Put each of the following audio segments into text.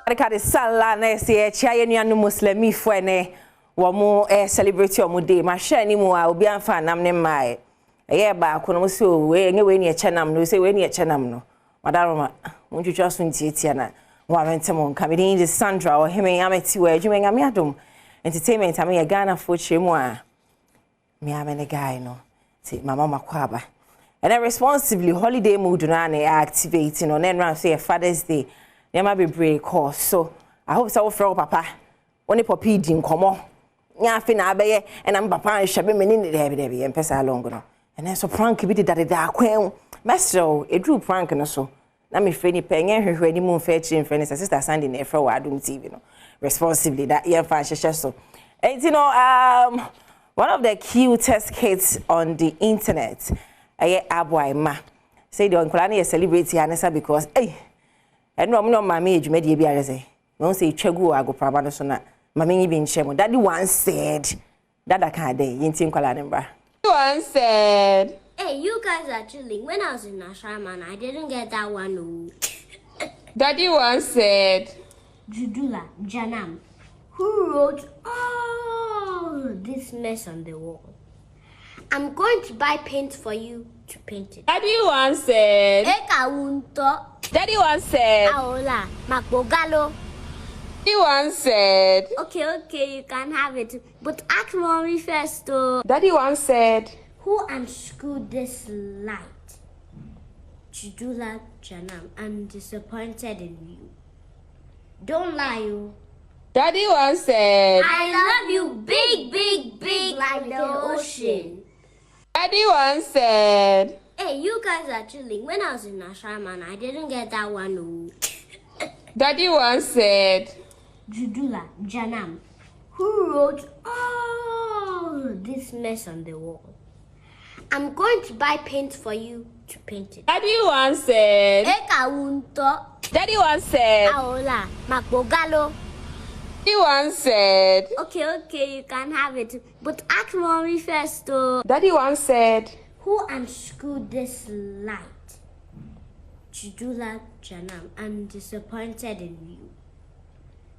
Arika de sala na se chia ye nuanu muslimi fo ne wo mo celebrate omo day ma hwe ni mu a obi anfa nam ne mai ye ba ko no so we nye we ni e chenam no se we ni e chenam no madaroma muntwitwa so ntietia na wa mente mo nka me din Sandra o heme ameti we adwuma nyame Adom entertainment am ye Ghana fo chemu a me amene guy no ti mama makwaba and then responsibly holiday mood na na activating on enran say Father's Day Nema be break course. So I hope so for papa. Only popi din komo. Nya afi na abeye and am papa nhwe me ni debi en pesa long no. And then so prank bi de da kwen. Meso e drew prank no so. Na me frɛ ni pe nye hwehwe ni mu mfa chi mfrɛ ni sister Sandy na efrɛ wa Adom TV no. Responsibly that ye fa hwehwe so. And you know one of the cutest kids on the internet aye Aboima. Say the uncle na celebrate Anessa because and no mama age media be arese. No say twegu agopraba no so na mama nyi bi nche Daddy once said that I can't day yinti nkwala nembra. Once said, hey, you guys are chilling. When I was in Ashaman, I didn't get that one. Daddy once said, Judula Janam, who wrote all this mess on the wall? I'm going to buy paint for you to paint it. Daddy once said, Daddy once said, Aola, Makbogalo. Daddy once said, Okay, you can have it. But ask mommy first, though. Daddy once said, who unscrewed this light? Judula Janam, I'm disappointed in you. Don't lie, you. Daddy once said, I love you big, like the ocean. Daddy once said, hey, you guys are chilling. When I was in Ashaman, I didn't get that one. Daddy once said, Judula Janam, who wrote all this mess on the wall? I'm going to buy paint for you to paint it. Daddy once said, Daddy once said, Aola, Makbogalo. Daddy once said, Okay, you can have it. But ask mommy first, though. Daddy once said, who unscrewed this light? Judula Janam, I'm disappointed in you.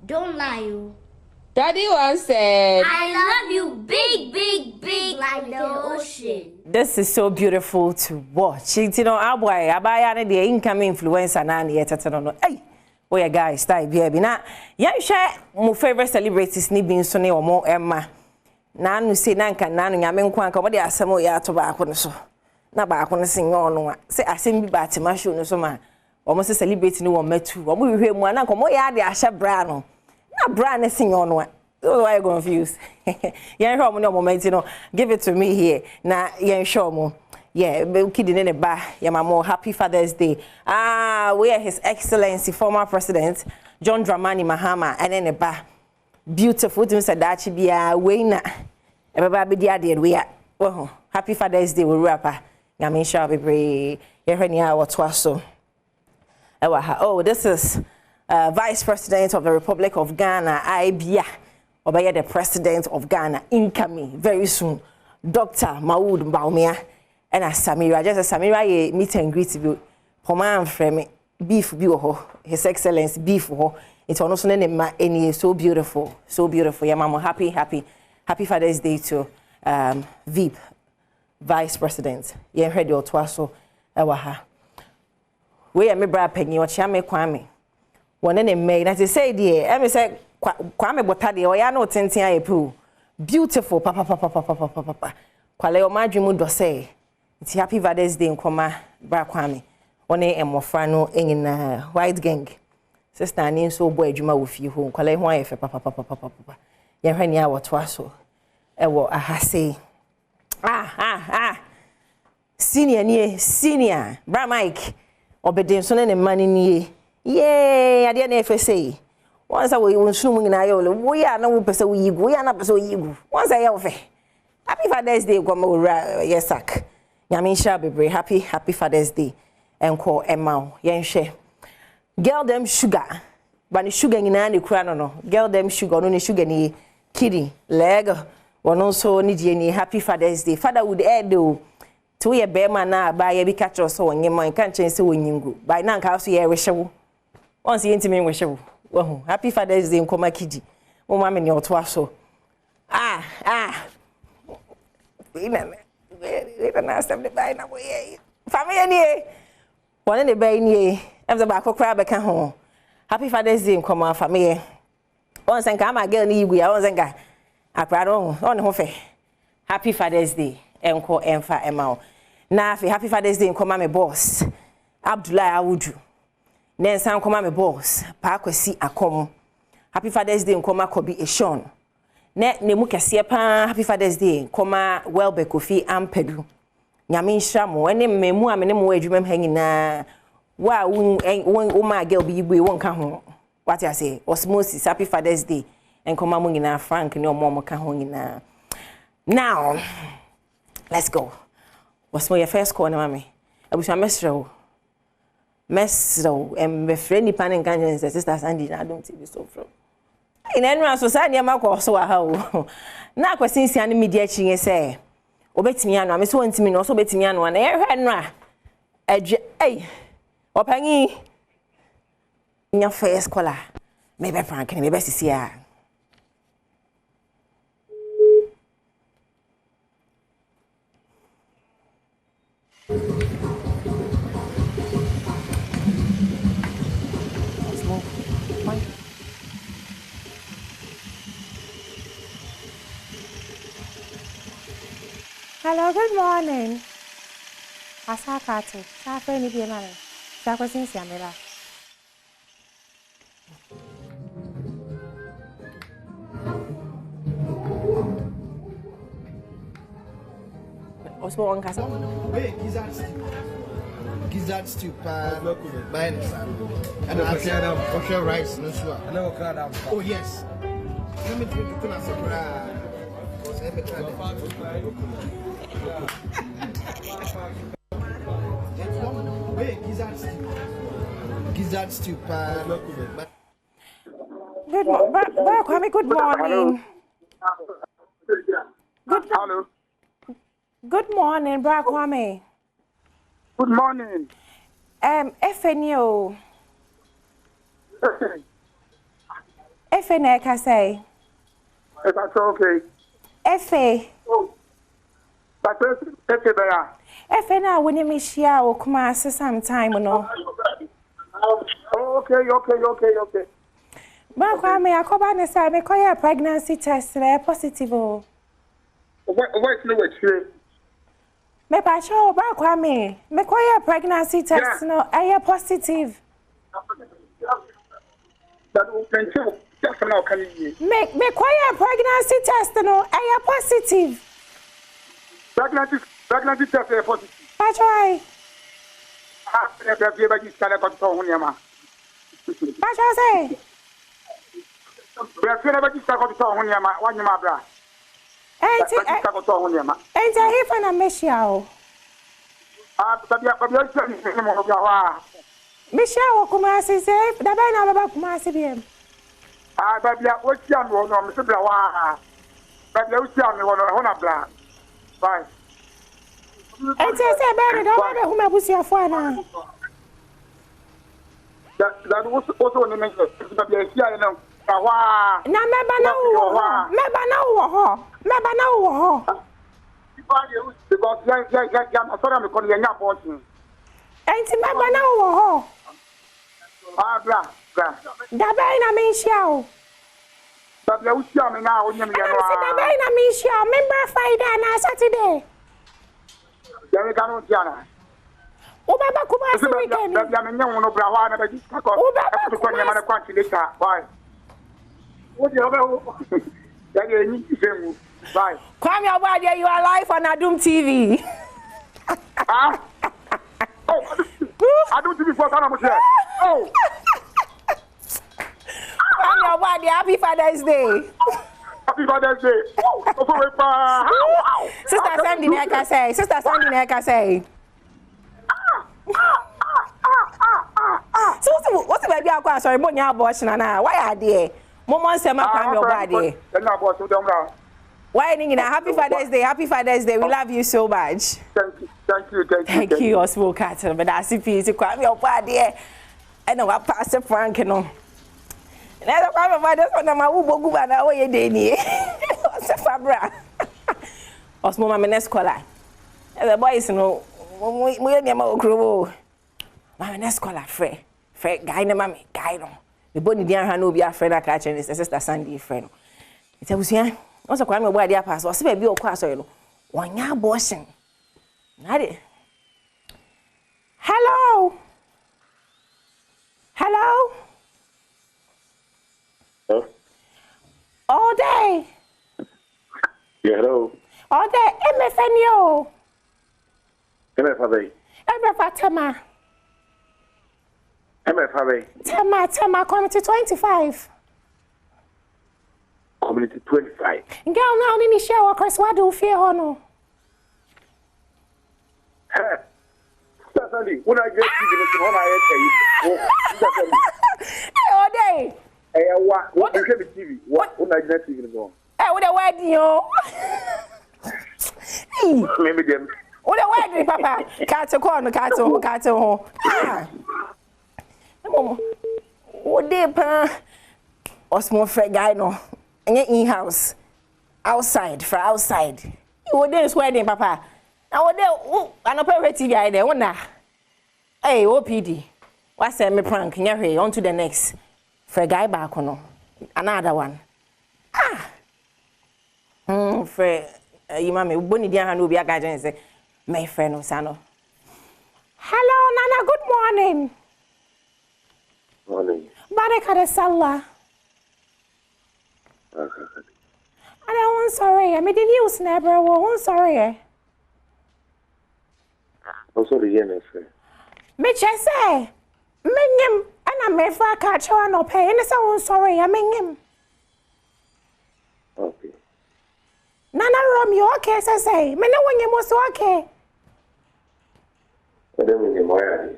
Don't lie, you. Daddy once said, I love you big, like the ocean. This is so beautiful to watch. You know, abaya ne the incoming influencer na ne yetete no. Hey, oya guys, style baby. Na ya share my favorite celebrities ni bi nso ne omo emma. Na anu say na nka na anu nyame nko anka mo de asem ya to ba ko no so. Na ba ko no sin ono a. Say asem bi ba tema show no so ma. Omo se celebrity ni wo matu. Omo hwehwe mu na nka mo ya de ahye bra no. Na bra na sin ono a. So why you confused? Yeah, sure, no moment, you know. Give it to me here. Now, yeah, sure, mo. Yeah, kidding in the bar. Yeah, my more happy Father's Day. We are His Excellency, former President John Dramani Mahama, and then the bar. Beautiful to Mr. Dachi be a winner. Everybody be there. We are. Oh, happy Father's Day. We rapper. Yamin shall be brave. Oh, this is Vice President of the Republic of Ghana. Ibia. Obey the President of Ghana incoming very soon, Dr. Maud Baumia and Samira. Just a Samira ye meet and greet you. Poman frame beef ho. His Excellency beef ho. It's also any so beautiful, so beautiful. Yeah, mama, happy Father's Day to VIP Vice President. Yeah, heard your twaso ewaha. We are me bra penny or chame kwame. One any maid as I say dear, I say Kwame Botade or ya no tentin ayepu. Beautiful papa. Kwale o madwemu do say. It's happy Father's Day nkoma bra Kwame. One emofra no in white gang. Sister ani so boy adwuma wo fie ho. Kwale ho ayefe papa. Ye hwani a woto aso. Ewo ahase. Senior. Bra Mike. Obedem so ne mani nie. Yeah, ade na efe say. Once I will soon in Iola, we are no person we go, we are not so you. Once I have happy Father's Day, come yes, sack. Yamin shall be very happy Father's Day. And call Emma, yen share. Girl them sugar, but the sugar in any crown no. Girl them sugar, no sugar ni kidding, leg, one also need any happy Father's Day. Father would add do to a bear man now buy a big catcher so when your mind can't change so when you go. By now, house, yeah, wish once you intimate wish Well, happy Father's Day, nkoma kidi. Mo ma me ne oto aso. We na stem the buy na boy. Family ni. One the buy ni. Em za ba kokra be ka ho. Happy Father's Day, nkoma family. On senka ma girl ni igwe, on senka. Akra don, on ho fe. Happy Father's Day. Enko emfa ema. Na fe happy Father's Day, nkoma me boss. Abdullah Awudu. Nensan nkoma me boss. Pa kwasi akom. Happy Father's Day, nkoma Kobi Eshon. Ne mu kese pa happy Father's Day, nkoma Welbe Kofi Ampedu. Nyame nhira mo ene mmemu amene mo adwumam ha nyina. Wa wo ma girl bi igwe won ka ho. What I say? Osmosis, happy Father's Day. Nkoma mo nyina Frank ne omo ka ho nyina. Now, let's go. What's my first call na mami? Abusha mesro. Mesro me friend ni pan nkan sister Sandy na Adom TV so from. In enra so sa niam akọ so wa ha o. Na kwesi nsia ne media chinye say. Obetimi anu ame so ntimi no so obetimi anu na ye hwe no a. Opanyi. Nya first caller. Me be Frank ni me be sisi a. Hello, good morning. Asakatu. Safe ni bi mare. Sako sinsi amela. Osmo on kasa. Hey, gizzard stew, mine, and I share rice, no sure. Oh yes. Let me drink the tuna Hey, gizzard stew, Good morning. Good morning. Hello. Good morning, Bra Kwame. Good morning. FNO. FNA can say. Is that okay? FA. But FA. FNA when you miss ya or come out sometime, no. Okay. Bra Kwame, I come and say, me call a pregnancy test, positive. Wait, Me pacho Bra Kwame, me call a pregnancy test, no, I am positive. That can tell. Just now, can you? Me call a pregnancy test, no, I am positive. Pregnancy test is positive. Pacho, I. Pacho say. Ain't a hip and a Michelle. Michelle, Kumasi safe. The Bana about Kumasi. But yeah, what's young one on Mr. Blawa? But you tell me what on a black. Bye. Ain't a better, don't matter whom I was your father. That was also an image of the know. Never know. Because I saw them calling your portion. Ain't never know. Blah. The Bana Michelle. But you tell me now, you the Bana Michelle. Remember Friday and Saturday. There cannot Jana. Ubaba Kumasi weekend. Bye. What you have? Bye. Come your body, you are live on Adom TV. Adom TV for Sana. Oh. Come your body, happy Father's Day. Happy Father's Day. Sister Sandy Neka say. So what's the baby I sorry, but you abortion na. Why are they? Mama say ma come your body. Why didn't you happy Father's Day. We love you so much. Thank you, Osmo Carter. But that's if you come your body. And I pass Frank no. Na kwa me fa just na ma wo bogu ba na wo ye de ni. Se fabra. Osmo ma me next caller. The boys no mo ye me ma okro. Ma me next caller frɛ guy na ma me guy no. Me boni dia hwa na obi afrɛ na ka kyerɛ ni sister Sandy frɛ no. Ita busia. Also kwa me bo ade apass. O se ba bi o kwa so no. Wanya abortion. Na de. Hello. Hello. Hello? All day. Yeah, hello. All day. MFNO. MFA. Tama. MFA. Tama, community 25. Community 25. Girl, now need to share workers. What do you fear, no? Sandy, when I get TV, All day. Hey, what you get TV? What when I get TV no? Hey, what the wedding, yo? Maybe them. What the wedding, Papa? Catch a corner, catch a home. What day, pa? Or small fat guy, no? And in house, outside, for outside. You were there wedding, Papa. I was there, I'm a private guy there, one. Hey, OPD. What's that? Me prank, nyare, on to the next. For a guy back, no. Another one. For you, mammy, Bonnie Diana will be a guy and say, my friend Osano. Hello, Nana, good morning. Morning. Baraka de Salah. I don't sorry. I made the news, never. I'm sorry. I'm sorry, yeah, friend. Me just say, Mingim, and I may for catch her no pay. And so I'm sorry. I mean him. Okay. Nana Rom, you okay? So say, me know when you was okay. I don't mean my idea.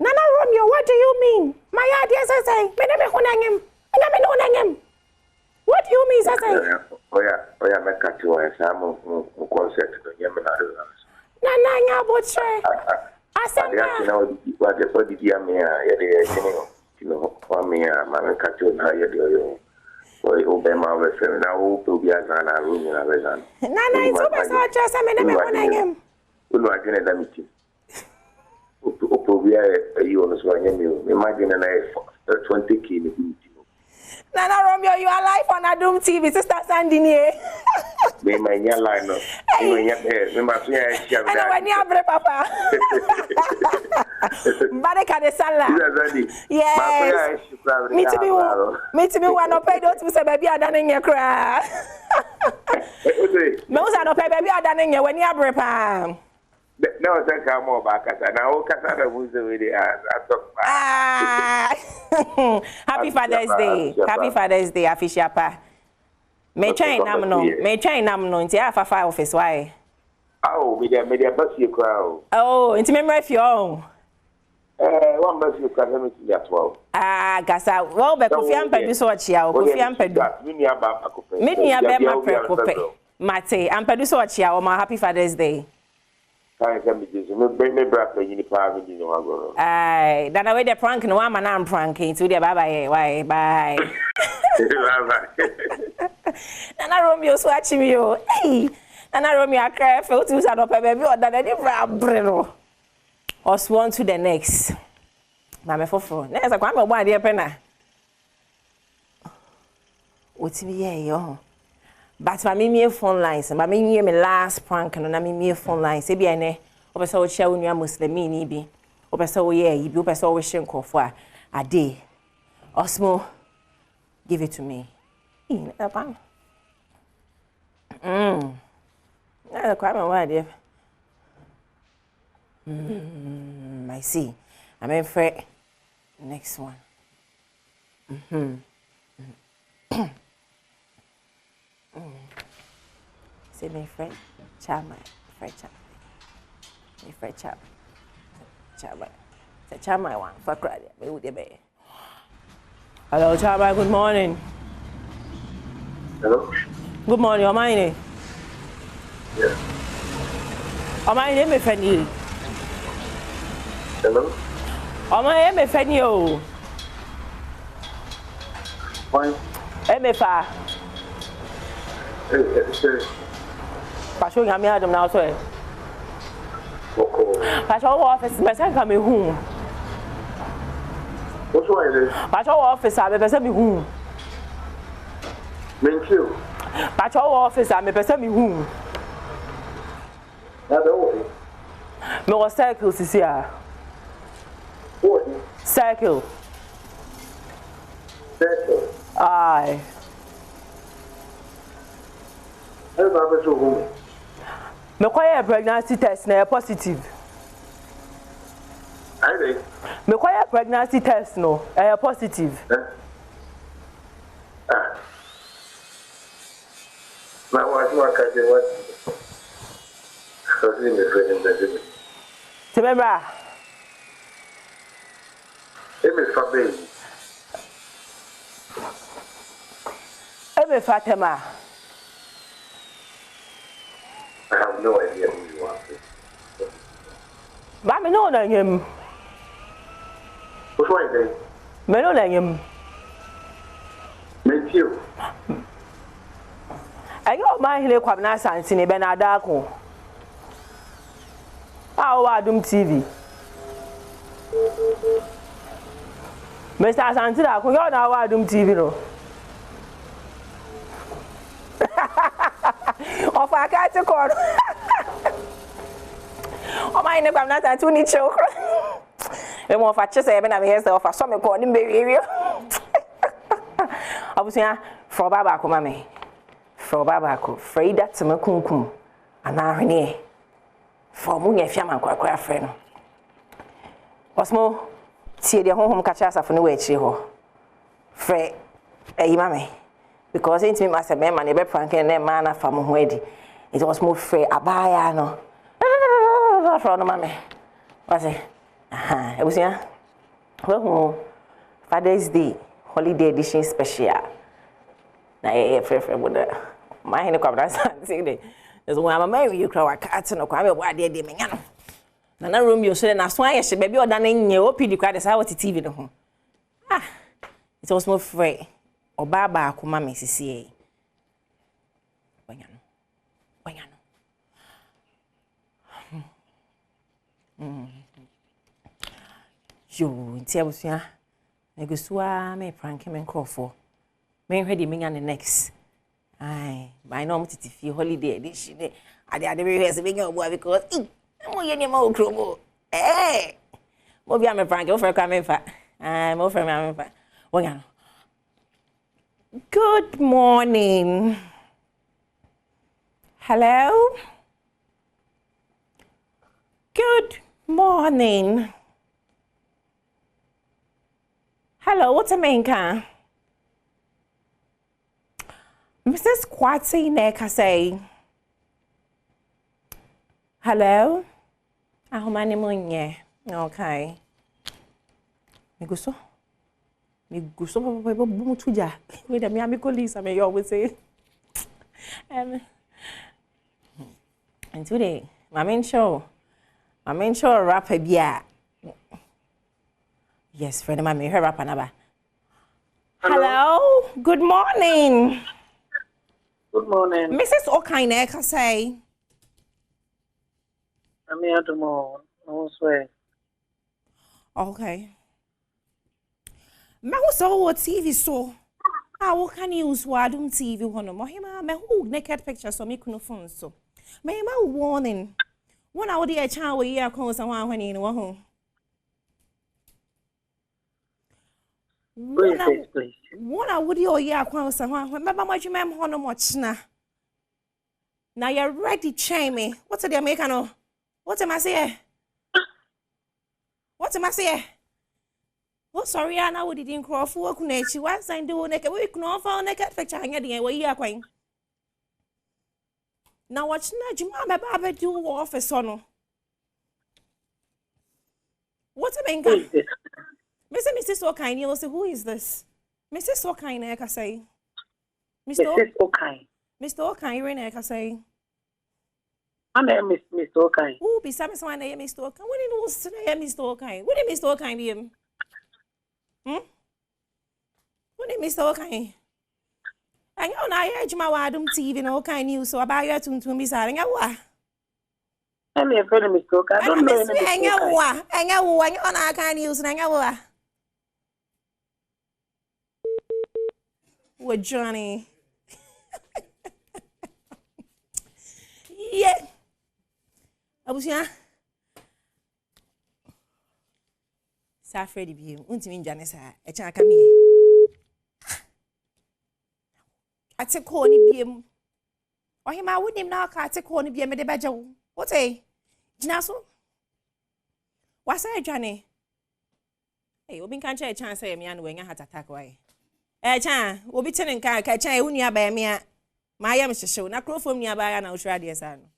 Nana Romeo, what do you mean? My idea, I say, me never hunting him. And I'm not him. What do you mean, I say? Oh yeah, make cut you a Sam concert to Yemen. Nana, what's I said, you know, what the body, you know, for me, I'm cut you now, you obey my friend. Now, will be as an room in a reason. Nana, it's over, so just I mean, never hunting him. We'll not get a meeting. You imagine a 20 kilo. Nana Romeo, you are live on Adom TV, Sister Sandy. Me, my young line, no. Me, my friend, I know when you have Papa. Baraka de Salah. Yes. Me to be one of those who say, baby, I done in your cry. Most are not baby, I done in your when you have Papa. No, thank you more back as I know. Casada was the Happy Father's Day. Happy Father's Day, Afishapa. May train Namno, into Alpha office. Why? Oh, media bus you crowd. Oh, into memory of your own. One bus you can have me at 12. Gassa, well, but Kofian Peduso, Kofian Pedu. Many are Bema Mate, and Peduso, my Happy Father's Day. Aye, that away the prank no one man I'm pranking to the bye bye. Nana Romeo swatching me. Hey, Nana Romeo cry for 2 side of baby or that any breno. Or swan to the next. Mama for. There's a quite one dear penna. What's me yo? But my me phone lines, my me last prank and me phone lines. Ebi ene, opesa o chia onua Muslimi ni bi. Opesa o ye yi bi, opesa o hye nkofo a day. Osmo, give it to me. Na kwa ma wa dey. I see. I'm in for next one. Say my friend, Chama, friend Chama. My friend Chama. Say Chama one for credit. Me would be. Hello, Chama. Good morning. Hello. Good morning. Am I in? Yeah. Am I in? My friend you. Hello. Am I in? My friend you. Fine. Emefa. Pastor Yami Adom now so. Pastor office me say come hu. What's why? Pastor office I be say me hu. Thank you. Pastor office I me say me hu. Na do we. Me was circle sisi a. What? Circle. Circle. Aye. Me kwaya pregnancy test na positive. Aye. Me kwaya pregnancy test no, positive. Na wa ka je what? Kasi me friend that me. Remember? Eme fabe. Eme Fatima. I have no idea who you are. Ba me no na him. What's why then? Me no na him. Thank you. Ayo ma hile kwam na santi ne be na adako. Adom TV. Mr. Santi da ko yo na Adom TV no. Of I got to call. Oh my name, I'm not a 2 children. The more fatches I have here, so for some according baby. I was here for Babako, mammy. For Babako, Freda to Makunkum, and Arne. For Munya Fiaman, quite friend. What's more, see the home catch us from the way she ho. Fred, eh, mammy. Because ain't me master man and be pranking them man from wedding. It was more free abaya no. From the mammy. Was it? It was here. Well, Father's Day, holiday edition special. Na free with the my hand come that say there's one I'm marry you crowd cat no kwame wa de me nya no. Na na room you so na so aye she baby oda na nye opidi kwa de say what TV no ho. Ah. It was more free. Obaba akuma mesisi e. Wanyano. Yo, nti abusua. Negusua me prank me nkrofo. Me hwede me nya ne next. Ai, by no mutiti fi holiday edition. Ade we hwese me nya obo because mo ye ne ma okromo. Mo bia me prank o fer kwa me fa. Ai, mo fer me fa. Wanyano. Good morning. Hello? Good morning. Hello, what's a menka? Mrs. Kwati Neka say. Hello? Ahomani munye. Okay. Miguso? Me gusto papa bumu tuja. Wait, me ami colleagues I always say. And today, my main show rapper bia. Yes, friend, my her rapper naba. Hello, good morning. Good morning. Mrs. Okaine can say. I'm here tomorrow. No swear. Okay. Me who saw what TV so. How can you use Adom TV one more? Me who naked pictures so me kuno phone so. Me ma warning. One hour the child we here call someone when you know home. Please. One hour the year call someone when remember what you mem hono much na. Now you're ready chain me. What's the American? What am I say? What am I say? Oh, sorry, I know we didn't crawl for Kunechi. What's I do naked? We can all find naked picture hanging the way you are going. Now, what's not your mamma, Baba do office on? What's a man? Mrs. O'Kine, you will say, who is this? Mrs. O'Kine, I can say. Mrs. O'Kine. Mr. O'Kine, I can say. My name is Mr. O'Kine. Who be some my name, Mr. O'Kine? What do you know, Mr. O'Kine? What did Mr. O'Kine do? What did Mr. Okay. I know now you're my Adom TV no kind news so about your to me saying what? I'm a friend of Mr. I don't know anything. I know what on our kind news and I know what Johnny. Yeah. Abusia. Sa Freddy bi. Untimi njane sa. E chan aka mi. Ate ko ni biem. Ohima wonim na aka ate ko ni biem me de beje wo. Wote? Gina so. Wasa adwane. Eh, obi kan cha e chan say me anu enya heart attack why. Eh chan, obi tene nka ka chan e hunu aba me a. Ma yam hyehyew na krofom ni aba ya na ohra de sa no.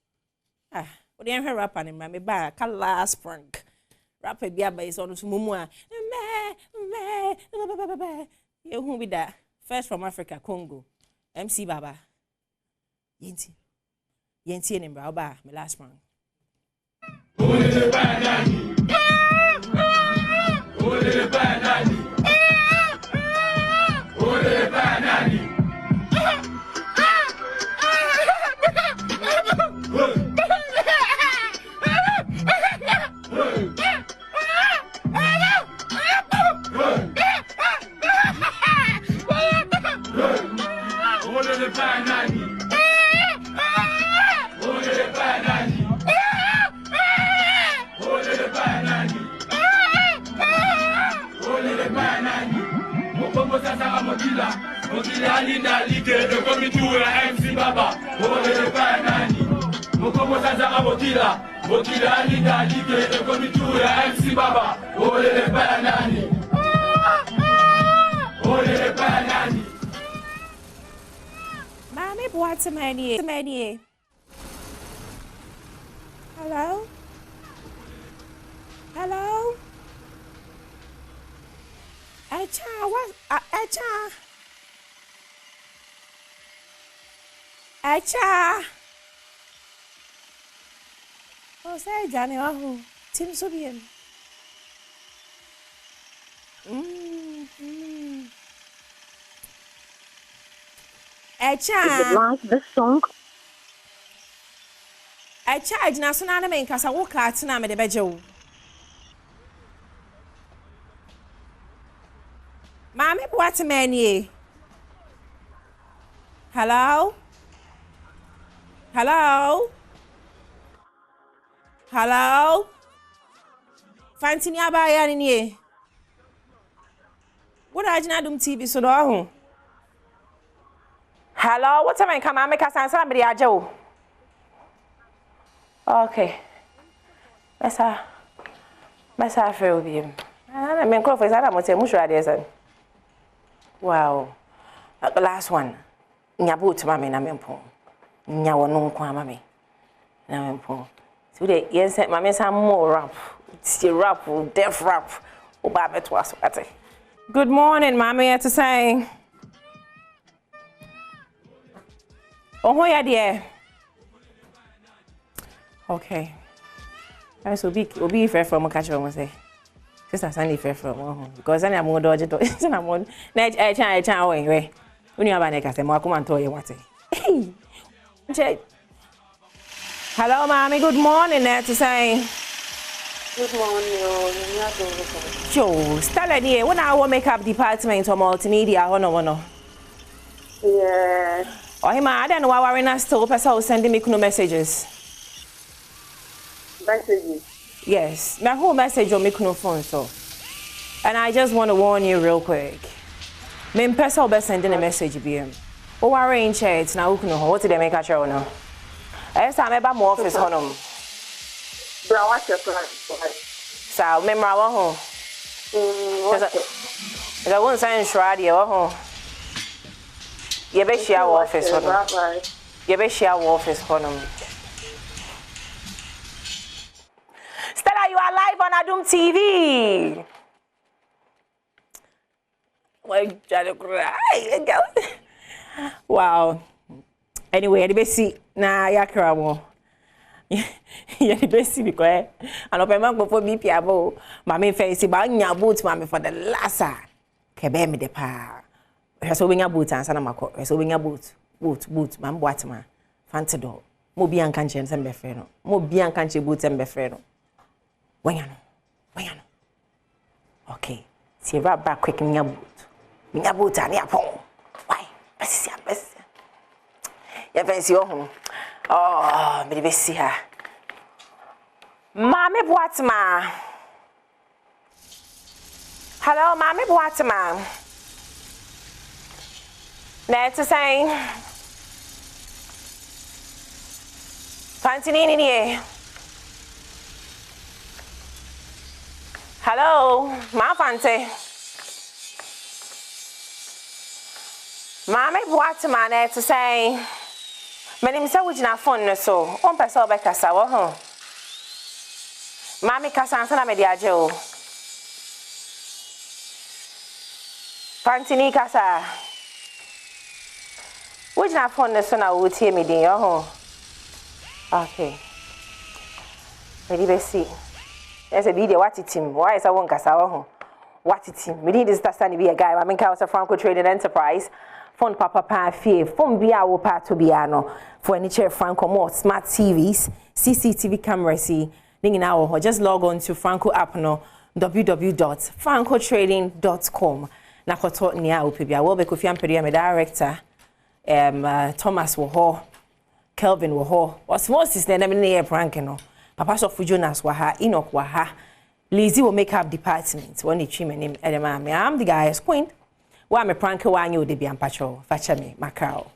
Ah, we dey hear rapper ni me ba ka last prank. Rapper bi aba is on to mumu a. You who be that? First from Africa, Congo. MC Baba. Yenti ni mbra oba me last prank. Ole banani. Ole banani. Ole banani. Mokila linda like de komitura MC Baba ole banani Mokomo sasa mokila linda like de komitura MC Baba ole banani ole banani Mami what's many Hello Echa what Echa Oh say Johnny oh Tim so bien Echa If you like this song Echa Gina so na me nkasa wo ka tina me de beje wo Mami what many Hello Fantini abaya ni What Agina Adom TV so do Hello what am I come make us answer me dia jo Okay Masa feel bi I mean crop is that am say mushu ade san Wow the last one nya boot mama na mempo nya wono nkwa mama na mempo so the yes mama some more rap it's rap deaf rap oba beto aso ate Good morning mama to say Oh ya dear Okay I so big obi fair from catch on say Sister Sandy fair from because I am dodge to na mo na chan we Uni abane ka se mo akoma nto ye wate. Hello mommy, good morning to say. Good morning, Joe, Stella dear, when our makeup department or multimedia no. Yeah. Oh him I don't know why we still person sending me no messages. Messages. Yes, my whole message on me no phone so. And I just want to warn you real quick. Me person be sending a message BM. O worry in chat na who know what did they make a show no. Esa me ba mo office honom. Bro, what's your plan? Sa me mra wa ho. I won't sign shroud ye wa ho. Ye be share office honom. Ye be share office honom. Stella, you are live on Adom TV. Wow. Anyway, the best na yakra mo. Yeah, the best because I no payment go for BP abo. Mama face ba nya boot mama for the last ke be me de pa. so we nya boot ansa na makọ so we nya boot man boat ma fancy do mo bi anka nche nse mbefre no mo bi anka nche boot mbefre no wanya no okay see right back quick nya boot ani apon why besi ya fancy ohun oh me besi ha mame boat ma hello mame boat ma That's saying Fancy here. Hello, my fancy. Mama, what man to say? My name is Awujina phone so. One person by Casawa home. Mammy Cassandra Mediajo. Fancy Casa. Which na phone so na wo tie me din ho. Okay. Maybe be see. There's a video what it team. Why is I won kasa ho? What it team. Me need this stand be a guy. I mean ka was a Franco Trading Enterprise. Phone papa pa fie. Phone bia wo pa to bia no. For any chair Franco more smart TVs, CCTV cameras see. Ning na wo. Just log on to Franco app no www.francotrading.com. Na koto ni a wo pe bia wo be Kofi Ampere me director. Thomas wo ho Kelvin wo ho osmosis na me near prank no papa so Jonas wa ha Enoch wa ha Lizzie will make up department when the chim name I'm the guy's queen wa me prank wa anyo de bi ampacho facha me macao